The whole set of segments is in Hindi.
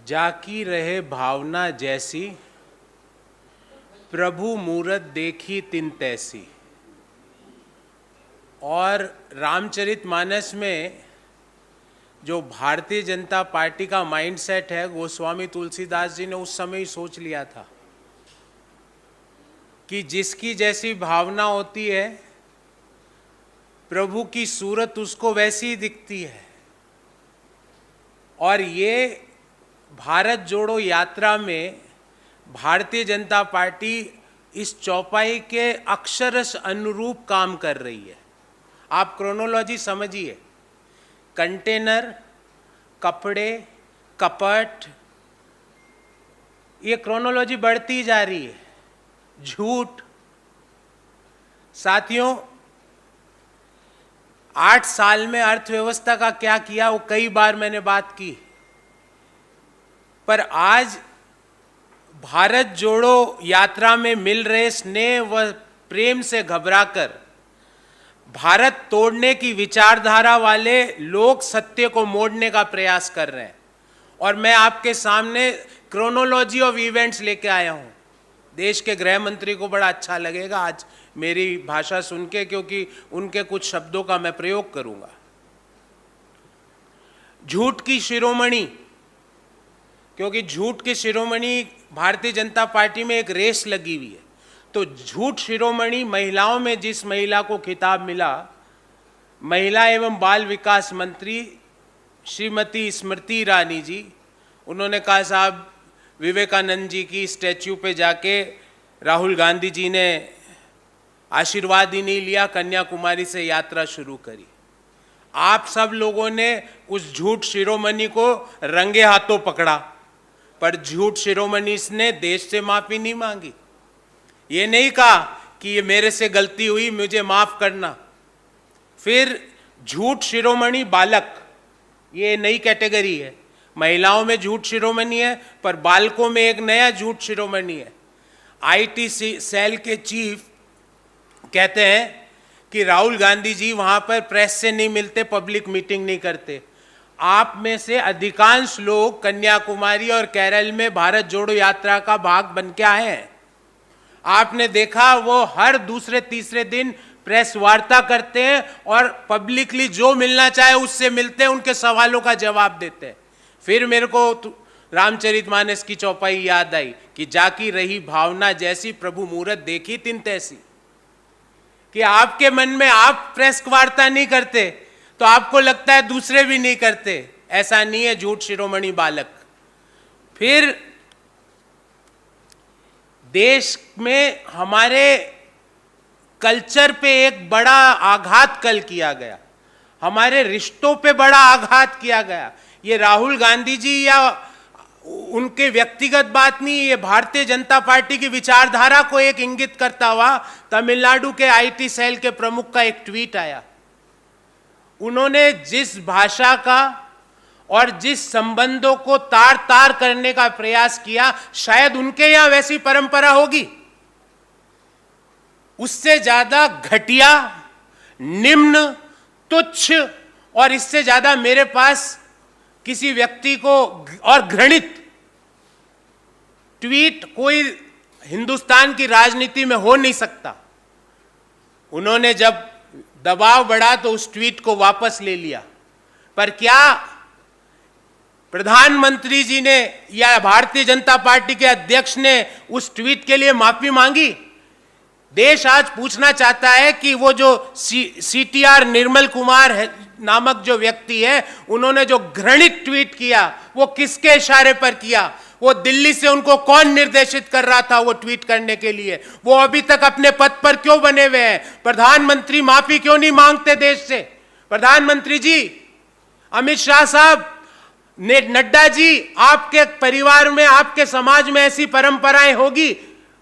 जाकी रहे भावना जैसी, प्रभु मूरत देखी तिन तैसी। और रामचरितमानस में जो भारतीय जनता पार्टी का माइंडसेट है, गोस्वामी तुलसीदास जी ने उस समय ही सोच लिया था कि जिसकी जैसी भावना होती है प्रभु की सूरत उसको वैसी ही दिखती है। और ये भारत जोड़ो यात्रा में भारतीय जनता पार्टी इस चौपाई के अक्षरश अनुरूप काम कर रही है। आप क्रोनोलॉजी समझिए, कंटेनर, कपड़े, कपट, ये क्रोनोलॉजी बढ़ती जा रही है। झूठ। साथियों, 8 साल में अर्थव्यवस्था का क्या किया वो कई बार मैंने बात की, पर आज भारत जोड़ो यात्रा में मिल रहे स्नेह व प्रेम से घबराकर भारत तोड़ने की विचारधारा वाले लोग सत्य को मोड़ने का प्रयास कर रहे हैं। और मैं आपके सामने क्रोनोलॉजी ऑफ इवेंट्स लेके आया हूं। देश के गृह मंत्री को बड़ा अच्छा लगेगा आज मेरी भाषा सुन के, क्योंकि उनके कुछ शब्दों का मैं प्रयोग करूंगा। झूठ की शिरोमणि, क्योंकि झूठ की शिरोमणि भारतीय जनता पार्टी में एक रेस लगी हुई है। तो झूठ शिरोमणि महिलाओं में जिस महिला को खिताब मिला, महिला एवं बाल विकास मंत्री श्रीमती स्मृति ईरानी जी, उन्होंने कहा साहब विवेकानंद जी की स्टैच्यू पे जाके राहुल गांधी जी ने आशीर्वाद ही नहीं लिया, कन्याकुमारी से यात्रा शुरू करी। आप सब लोगों ने उस झूठ शिरोमणि को रंगे हाथों पकड़ा, पर झूठ शिरोमणि ने देश से माफी नहीं मांगी। ये नहीं कहा कि ये मेरे से गलती हुई, मुझे माफ करना। फिर झूठ शिरोमणि बालक, ये नई कैटेगरी है। महिलाओं में झूठ शिरोमणि है, पर बालकों में एक नया झूठ शिरोमणि है। आईटी सेल के चीफ कहते हैं कि राहुल गांधी जी वहां पर प्रेस से नहीं मिलते, पब्लिक मीटिंग नहीं करते। आप में से अधिकांश लोग कन्याकुमारी और केरल में भारत जोड़ो यात्रा का भाग बन के आए हैं। आपने देखा वो हर दूसरे तीसरे दिन प्रेस वार्ता करते हैं और पब्लिकली जो मिलना चाहे उससे मिलते हैं, उनके सवालों का जवाब देते हैं। फिर मेरे को रामचरितमानस की चौपाई याद आई कि जाकी रही भावना जैसी, प्रभु मूरत देखी तिन तैसी। कि आपके मन में आप प्रेस वार्ता नहीं करते तो आपको लगता है दूसरे भी नहीं करते। ऐसा नहीं है, झूठ शिरोमणि बालक। फिर देश में हमारे कल्चर पे एक बड़ा आघात कल किया गया, हमारे रिश्तों पे बड़ा आघात किया गया। ये राहुल गांधी जी या उनके व्यक्तिगत बात नहीं, ये भारतीय जनता पार्टी की विचारधारा को एक इंगित करता हुआ तमिलनाडु के आईटी सेल के प्रमुख का एक ट्वीट आया। उन्होंने जिस भाषा का और जिस संबंधों को तार तार करने का प्रयास किया, शायद उनके यहां वैसी परंपरा होगी। उससे ज्यादा घटिया, निम्न, तुच्छ और इससे ज्यादा मेरे पास किसी व्यक्ति को और घृणित ट्वीट कोई हिंदुस्तान की राजनीति में हो नहीं सकता। उन्होंने जब दबाव बढ़ा तो उस ट्वीट को वापस ले लिया, पर क्या प्रधानमंत्री जी ने या भारतीय जनता पार्टी के अध्यक्ष ने उस ट्वीट के लिए माफी मांगी? देश आज पूछना चाहता है कि वो जो सीटीआर निर्मल कुमार नामक जो व्यक्ति है, उन्होंने जो घृणित ट्वीट किया वो किसके इशारे पर किया? वो दिल्ली से उनको कौन निर्देशित कर रहा था वो ट्वीट करने के लिए? वो अभी तक अपने पद पर क्यों बने हुए हैं? प्रधानमंत्री माफी क्यों नहीं मांगते देश से? प्रधानमंत्री जी, अमित शाह साहब, नड्डा जी, आपके परिवार में, आपके समाज में ऐसी परंपराएं होगी,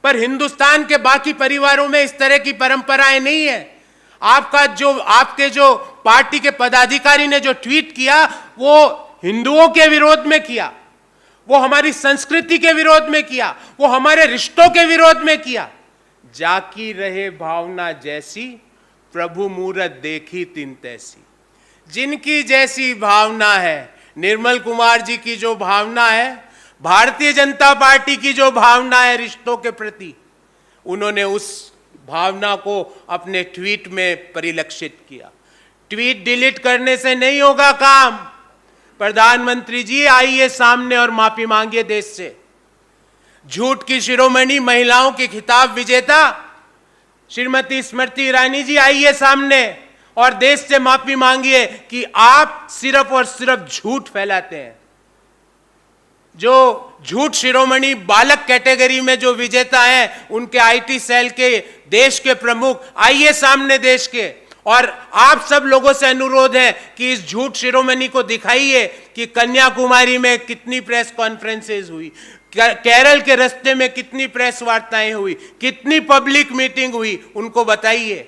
पर हिंदुस्तान के बाकी परिवारों में इस तरह की परंपराएं नहीं है। आपके जो पार्टी के पदाधिकारी ने जो ट्वीट किया वो हिंदुओं के विरोध में किया, वो हमारी संस्कृति के विरोध में किया, वो हमारे रिश्तों के विरोध में किया। जाकी रहे भावना जैसी, प्रभु मूरत देखी तिन तैसी। जिनकी जैसी भावना है, निर्मल कुमार जी की जो भावना है, भारतीय जनता पार्टी की जो भावना है रिश्तों के प्रति, उन्होंने उस भावना को अपने ट्वीट में परिलक्षित किया। ट्वीट डिलीट करने से नहीं होगा काम। प्रधानमंत्री जी आइए सामने और माफी मांगिए देश से। झूठ की शिरोमणि, महिलाओं की खिताब विजेता श्रीमती स्मृति ईरानी जी आइए सामने और देश से माफी मांगिए कि आप सिर्फ और सिर्फ झूठ फैलाते हैं। जो झूठ शिरोमणि बालक कैटेगरी में जो विजेता हैं, उनके आईटी सेल के देश के प्रमुख आइए सामने देश के, और आप सब लोगों से अनुरोध है कि इस झूठ शिरोमणि को दिखाइए कि कन्याकुमारी में कितनी प्रेस कॉन्फ्रेंसेज हुई, केरल के रास्ते में कितनी प्रेस वार्ताएं हुई, कितनी पब्लिक मीटिंग हुई, उनको बताइए।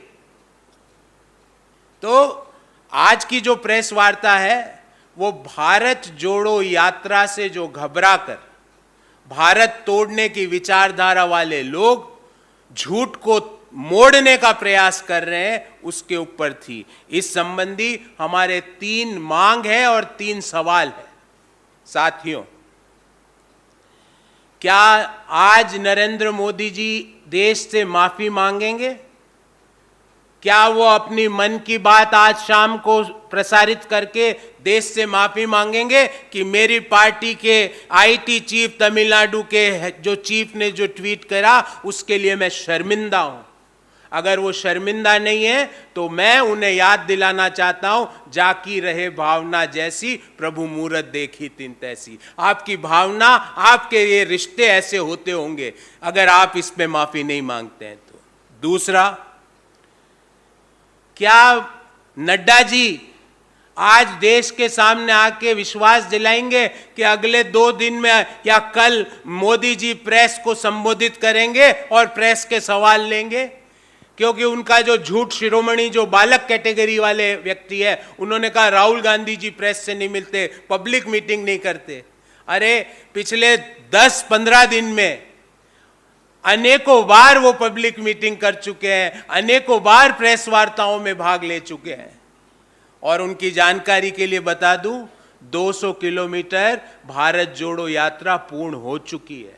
तो आज की जो प्रेस वार्ता है वो भारत जोड़ो यात्रा से जो घबराकर भारत तोड़ने की विचारधारा वाले लोग झूठ को मोड़ने का प्रयास कर रहे हैं, उसके ऊपर थी। इस संबंधी हमारे 3 मांग है और 3 सवाल है। साथियों, क्या आज नरेंद्र मोदी जी देश से माफी मांगेंगे? क्या वो अपनी मन की बात आज शाम को प्रसारित करके देश से माफी मांगेंगे कि मेरी पार्टी के आईटी चीफ तमिलनाडु के जो चीफ ने जो ट्वीट करा उसके लिए मैं शर्मिंदा हूं? अगर वो शर्मिंदा नहीं है तो मैं उन्हें याद दिलाना चाहता हूं, जाकी रहे भावना जैसी, प्रभु मूरत देखी तिन तैसी। आपकी भावना, आपके ये रिश्ते ऐसे होते होंगे अगर आप इस पे माफी नहीं मांगते हैं तो। दूसरा, क्या नड्डा जी आज देश के सामने आके विश्वास दिलाएंगे कि अगले 2 दिन में या कल मोदी जी प्रेस को संबोधित करेंगे और प्रेस के सवाल लेंगे? क्योंकि उनका जो झूठ शिरोमणि जो बालक कैटेगरी वाले व्यक्ति है, उन्होंने कहा राहुल गांधी जी प्रेस से नहीं मिलते, पब्लिक मीटिंग नहीं करते। अरे पिछले 10-15 दिन में अनेकों बार वो पब्लिक मीटिंग कर चुके हैं, अनेकों बार प्रेस वार्ताओं में भाग ले चुके हैं। और उनकी जानकारी के लिए बता दूं, 200 किलोमीटर भारत जोड़ो यात्रा पूर्ण हो चुकी है।